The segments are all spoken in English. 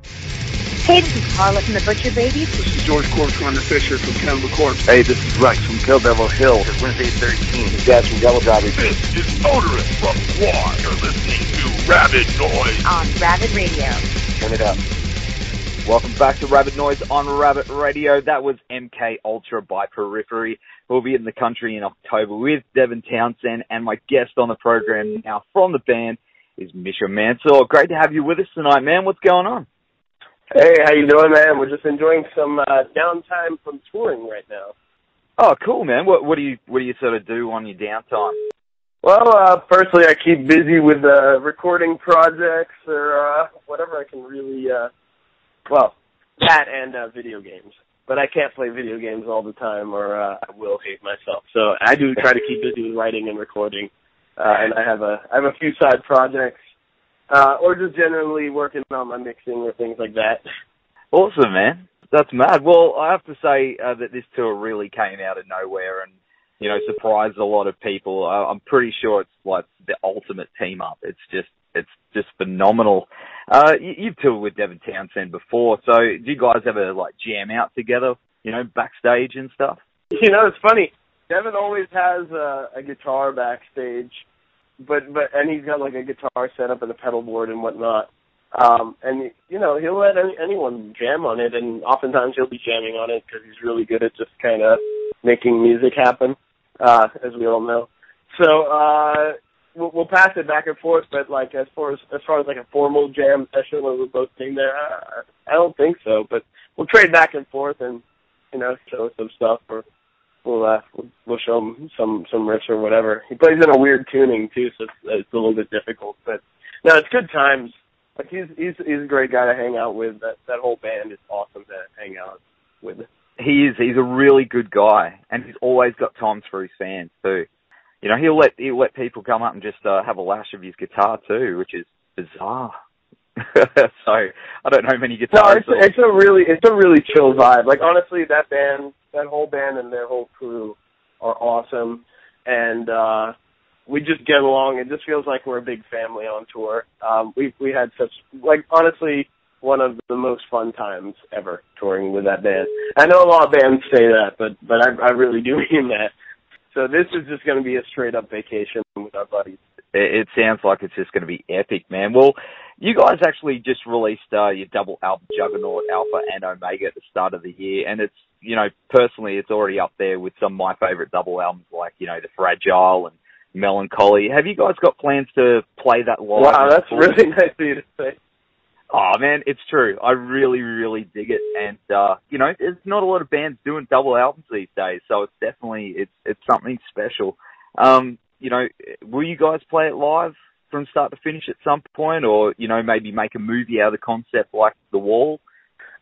Hey, this is Carla from the Butcher Babies. This is George Corcoran, the Fisher from Cannibal Corpse. Hey, this is Rex from Kill Devil Hill. It's Wednesday 13. This is Dad from Devil Driving. This is Motorist from Quad. You're listening to RABID NOISE on RABID Radio. Turn it up. Welcome back to RABID NOISE on RABID Radio. That was MK Ultra by Periphery. We'll be in the country in October with Devin Townsend, and my guest on the program now from the band is Misha Mansoor. Great to have you with us tonight, man. What's going on? Hey, how you doing, man? We're just enjoying some downtime from touring right now. Oh, cool, man. What do you sort of do on your downtime? Well, personally, I keep busy with recording projects or whatever I can really. That and video games. But I can't play video games all the time, or I will hate myself. So I do try to keep busy with writing and recording, and I have a few side projects. Or just generally working on my mixing or things like that. Awesome, man. That's mad. Well, I have to say that this tour really came out of nowhere and, you know, surprised a lot of people. I'm pretty sure it's like the ultimate team up. It's just phenomenal. You've toured with Devin Townsend before, so do you guys ever like jam out together, you know, backstage and stuff? You know, it's funny. Devin always has a guitar backstage. But he's got like a guitar set up and a pedal board and whatnot, and you know he'll let anyone jam on it, and oftentimes he'll be jamming on it because he's really good at just kind of making music happen, as we all know. So we'll pass it back and forth, but like as far as like a formal jam session where we're both sitting there, I don't think so. But we'll trade back and forth and you know show some stuff or. We'll show him some riffs or whatever. He plays in a weird tuning too, so it's a little bit difficult. But no, it's good times. Like he's a great guy to hang out with. That whole band is awesome to hang out with. He is. He's a really good guy, and he's always got times for his fans too. You know, he'll let people come up and just have a lash of his guitar too, which is bizarre. So I don't know many guitarists. No, it's a really chill vibe. Like honestly, that whole band and their whole crew are awesome, and we just get along. It just feels like we're a big family on tour. We had such like honestly one of the most fun times ever touring with that band. I know a lot of bands say that, but I really do mean that. So this is just going to be a straight up vacation with our buddies. It sounds like it's just going to be epic, man. Well, you guys actually just released your double album, Juggernaut, Alpha and Omega, at the start of the year, and it's, you know, personally, it's already up there with some of my favorite double albums, like, you know, The Fragile and Melancholy. Have you guys got plans to play that live? Wow, that's really nice of you to say. Oh, man, it's true. I really, really dig it, and, you know, there's not a lot of bands doing double albums these days, so it's definitely, it's something special. You know, will you guys play it live from start to finish at some point, or, you know, maybe make a movie out of the concept like The Wall?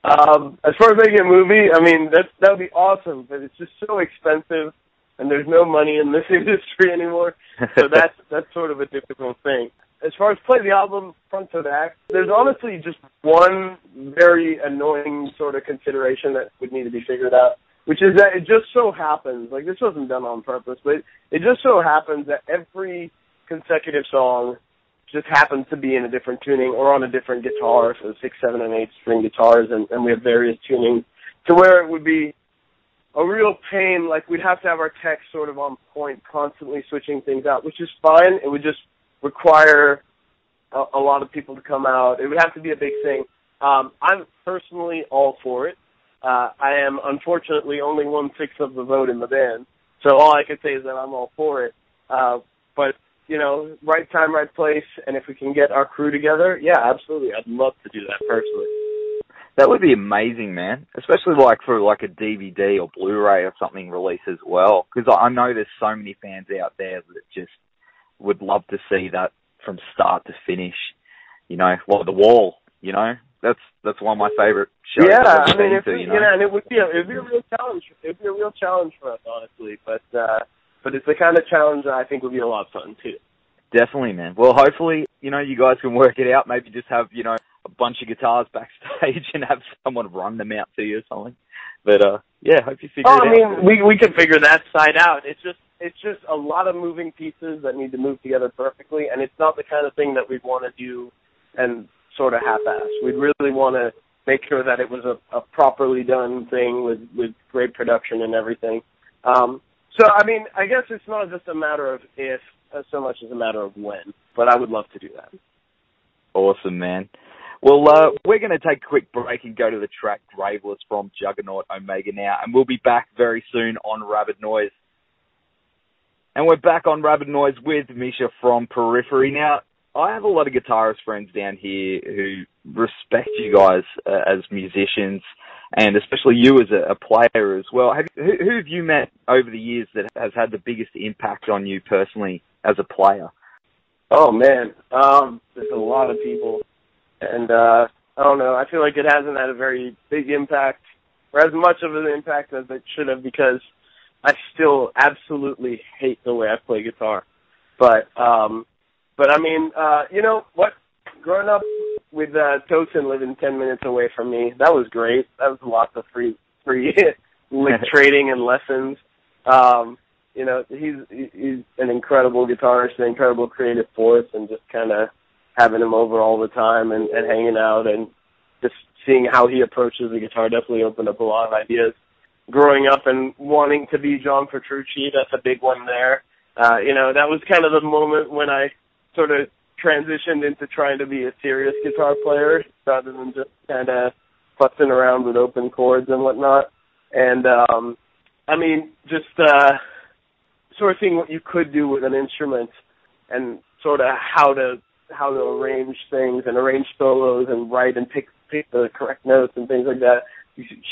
As far as making a movie, I mean, that would be awesome, but it's just so expensive, and there's no money in this industry anymore, so that's sort of a difficult thing. As far as play the album front to back, there's honestly just one very annoying sort of consideration that would need to be figured out, which is that it just so happens, like this wasn't done on purpose, but it just so happens that every consecutive song just happens to be in a different tuning or on a different guitar, so 6, 7, and 8 string guitars, and we have various tunings, to where it would be a real pain, like we'd have to have our text sort of on point, constantly switching things out, which is fine. It would just require a lot of people to come out. It would have to be a big thing. I'm personally all for it. I am unfortunately only 1/6 of the vote in the band, so all I can say is that I'm all for it. But you know, right time, right place, and if we can get our crew together, yeah, absolutely, I'd love to do that personally. That would be amazing, man. Especially like for like a DVD or Blu-ray or something release as well, because I know there's so many fans out there that just would love to see that from start to finish. You know, like The Wall. You know, that's one of my favorite shows. Yeah, I've ever I mean, been to, you know? Yeah, and it'd be a real challenge. It'd be a real challenge for us, honestly. But it's the kind of challenge that I think would be a lot of fun too. Definitely, man. Well, hopefully, you know, you guys can work it out. Maybe just have, you know, a bunch of guitars backstage and have someone run them out to you or something. But yeah, hope you figure it out. I mean, we can figure that side out. It's just a lot of moving pieces that need to move together perfectly, and it's not the kind of thing that we'd want to do and sort of half-assed. We'd really want to make sure that it was a properly done thing with great production and everything. So, I mean, I guess it's not just a matter of if so much as a matter of when, but I would love to do that. Awesome, man. Well, we're going to take a quick break and go to the track Graveless from Juggernaut Omega now, and we'll be back very soon on Rabid Noise. And we're back on Rabid Noise with Misha from Periphery. Now, I have a lot of guitarist friends down here who respect you guys as musicians, and especially you as a player as well. Who have you met over the years that has had the biggest impact on you personally as a player? Oh, man. There's a lot of people. And I don't know. I feel like it hasn't had a very big impact, or as much of an impact as it should have, because I still absolutely hate the way I play guitar. But I mean, you know what? Growing up with Tosin living 10 minutes away from me, that was great. That was lots of free lick trading and lessons. You know, he's an incredible guitarist, an incredible creative force, and just kind of having him over all the time and hanging out and just seeing how he approaches the guitar definitely opened up a lot of ideas. Growing up and wanting to be John Petrucci, that's a big one there. You know, that was kind of the moment when I sort of transitioned into trying to be a serious guitar player rather than just kind of futzing around with open chords and whatnot. And, I mean, just sort of seeing what you could do with an instrument and sort of how to arrange things and arrange solos and write and pick the correct notes and things like that.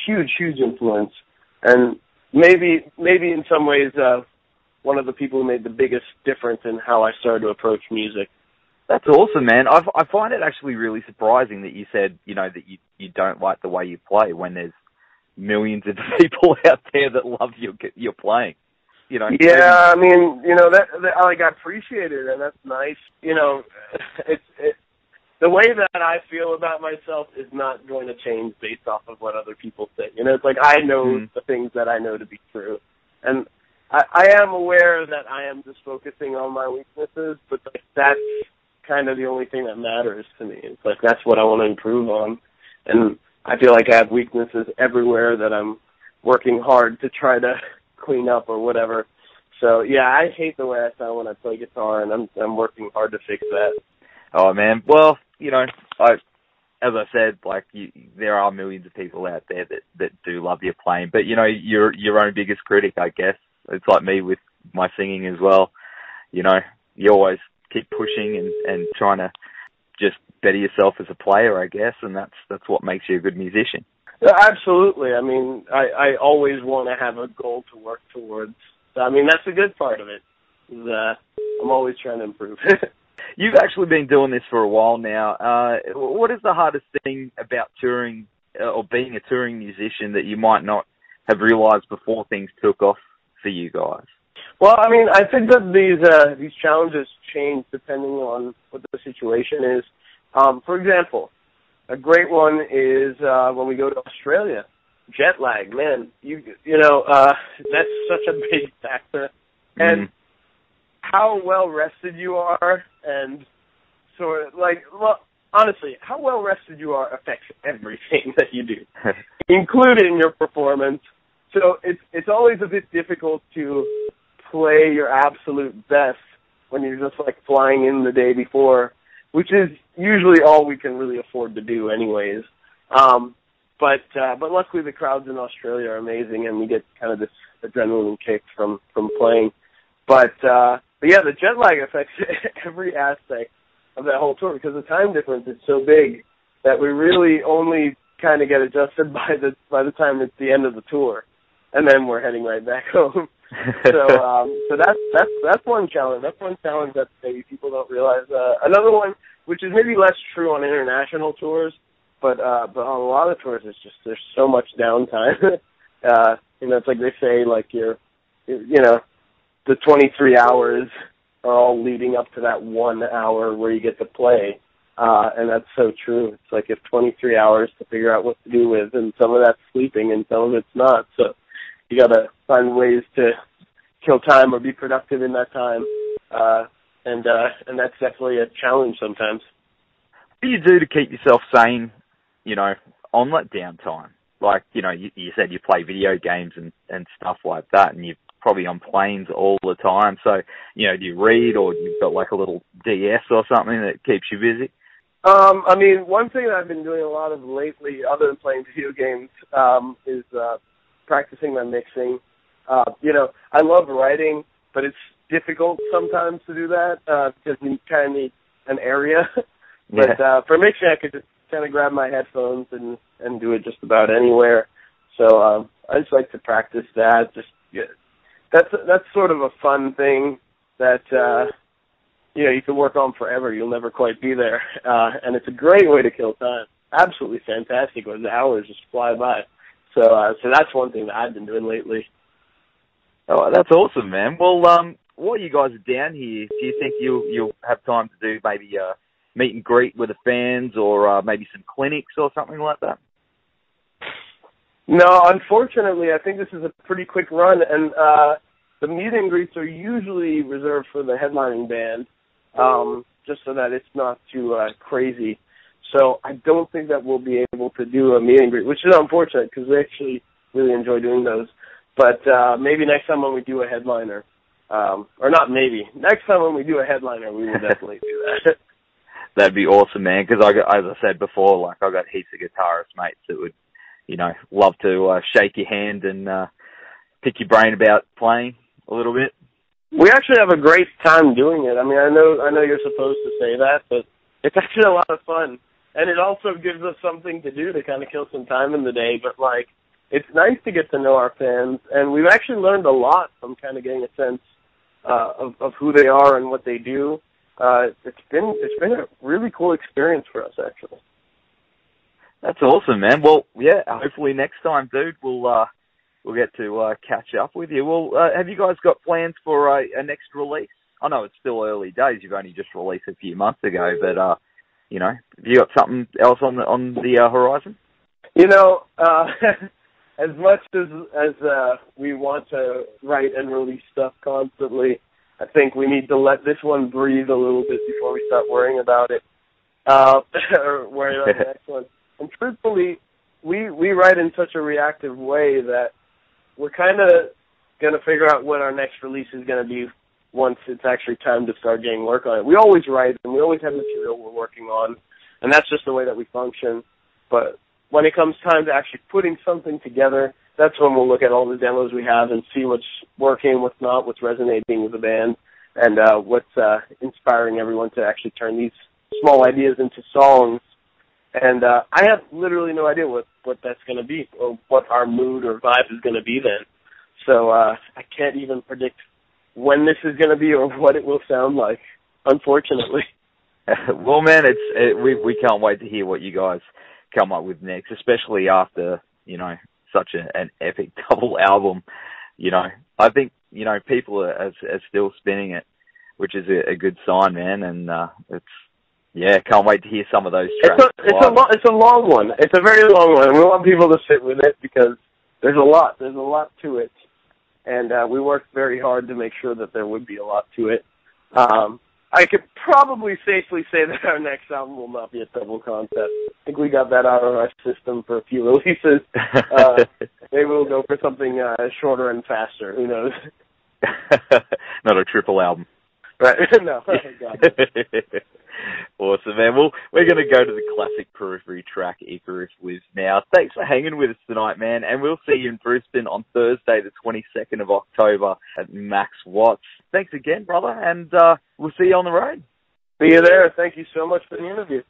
Huge influence. And maybe in some ways, one of the people who made the biggest difference in how I started to approach music. That's awesome, man. I find it actually really surprising that you said, you know, that you don't like the way you play when there's millions of people out there that love your playing. You know. Yeah, I mean, you know, that I appreciate it, and that's nice. You know, the way that I feel about myself is not going to change based off of what other people think. You know, it's like I know the things that I know to be true. And I am aware that I am just focusing on my weaknesses, but like, that's kind of the only thing that matters to me. It's like that's what I want to improve on. And I feel like I have weaknesses everywhere that I'm working hard to try to clean up or whatever. So, yeah, I hate the way I sound when I play guitar, and I'm working hard to fix that. Oh, man. Well, you know, as I said, like, there are millions of people out there that do love your playing. But, you know, you're your own biggest critic, I guess. It's like me with my singing as well. You know, you always keep pushing and trying to just better yourself as a player, I guess, and that's what makes you a good musician. Yeah, absolutely. I mean, I always want to have a goal to work towards. I mean, that's the good part of it. I'm always trying to improve. You've actually been doing this for a while now. What is the hardest thing about touring or being a touring musician that you might not have realized before things took off for you guys? Well, I mean, I think that these challenges change depending on what the situation is. For example, a great one is when we go to Australia. Jet lag, man. You know, that's such a big factor. And how well rested you are, and sort of like, well, honestly, how well rested you are affects everything that you do, including your performance. So it's always a bit difficult to play your absolute best when you're just like flying in the day before, which is usually all we can really afford to do anyways. But luckily the crowds in Australia are amazing, and we get kind of this adrenaline kick from playing. But yeah, the jet lag affects every aspect of that whole tour because the time difference is so big that we really only kind of get adjusted by the time it's the end of the tour, and then we're heading right back home. So that's one challenge. That's one challenge that maybe people don't realize. Another one, which is maybe less true on international tours, but on a lot of tours, it's just there's so much downtime. You know, it's like they say, like you know, the 23 hours are all leading up to that 1 hour where you get to play, and that's so true. It's like you have 23 hours to figure out what to do with, and some of that's sleeping, and some of it's not. So you got to find ways to kill time or be productive in that time, and that's definitely a challenge sometimes. do you do to keep yourself sane, on that downtime? Like, you said you play video games and stuff like that, and you're probably on planes all the time. So, do you read, or you've got like a little DS or something that keeps you busy? One thing that I've been doing a lot of lately, other than playing video games, is practicing my mixing. I love writing, but it's difficult sometimes to do that because you kind of need an area. But for mixing, I could just kind of grab my headphones and do it just about anywhere. So I just like to practice that. That's sort of a fun thing that you can work on forever. You'll never quite be there, and it's a great way to kill time. Absolutely fantastic. Where the hours just fly by. So that's one thing that I've been doing lately. Oh, that's awesome, man. Well, while you guys are down here, do you think you'll have time to do maybe meet and greet with the fans, or maybe some clinics or something like that? No, unfortunately, I think this is a pretty quick run, and the meet and greets are usually reserved for the headlining band, just so that it's not too crazy. So I don't think that we'll be able to do a meet and greet, which is unfortunate because we actually really enjoy doing those. But maybe next time when we do a headliner, or not maybe, next time when we do a headliner, we will definitely do that. That'd be awesome, man, because as I said before, I got heaps of guitarist mates that would, love to shake your hand and pick your brain about playing a little bit. We actually have a great time doing it. I know you're supposed to say that, but it's actually a lot of fun. And it also gives us something to do to kind of kill some time in the day. But, it's nice to get to know our fans, and we've actually learned a lot from kind of getting a sense of who they are and what they do. It's been a really cool experience for us, actually. That's awesome, man. Well, yeah, hopefully next time, dude, we'll get to catch up with you. Well, have you guys got plans for a next release? I know it's still early days. You've only just released a few months ago, but have you got something else on the horizon? As much as we want to write and release stuff constantly, I think we need to let this one breathe a little bit before we start worrying about it, or worrying about the next one. And truthfully, we write in such a reactive way that we're kind of going to figure out what our next release is going to be once it's actually time to start getting work on it. We always write, and we always have material we're working on, and that's just the way that we function. But when it comes time to actually putting something together, that's when we'll look at all the demos we have and see what's working, what's not, what's resonating with the band, and what's inspiring everyone to actually turn these small ideas into songs. And I have literally no idea what that's going to be or what our mood or vibe is going to be then. So I can't even predict when this is going to be or what it will sound like, unfortunately. Well, man, we can't wait to hear what you guys come up with next, especially after, such an epic double album. I think, people are still spinning it, which is a good sign, man. And can't wait to hear some of those tracks. It's a long one. It's a very long one. We want people to sit with it because there's a lot to it. And we worked very hard to make sure that there would be a lot to it. I could probably safely say that our next album will not be a double concept. I think we got that out of our system for a few releases. Maybe we'll go for something shorter and faster. Who knows? Not a triple album. Right. No. Awesome, man. Well, we're going to go to the classic Periphery track, Icarus Lives now. Thanks for hanging with us tonight, man. And we'll see you in Brisbane on Thursday, the 22nd of October at Max Watts. Thanks again, brother. And we'll see you on the road. See you there. Thank you so much for the interview.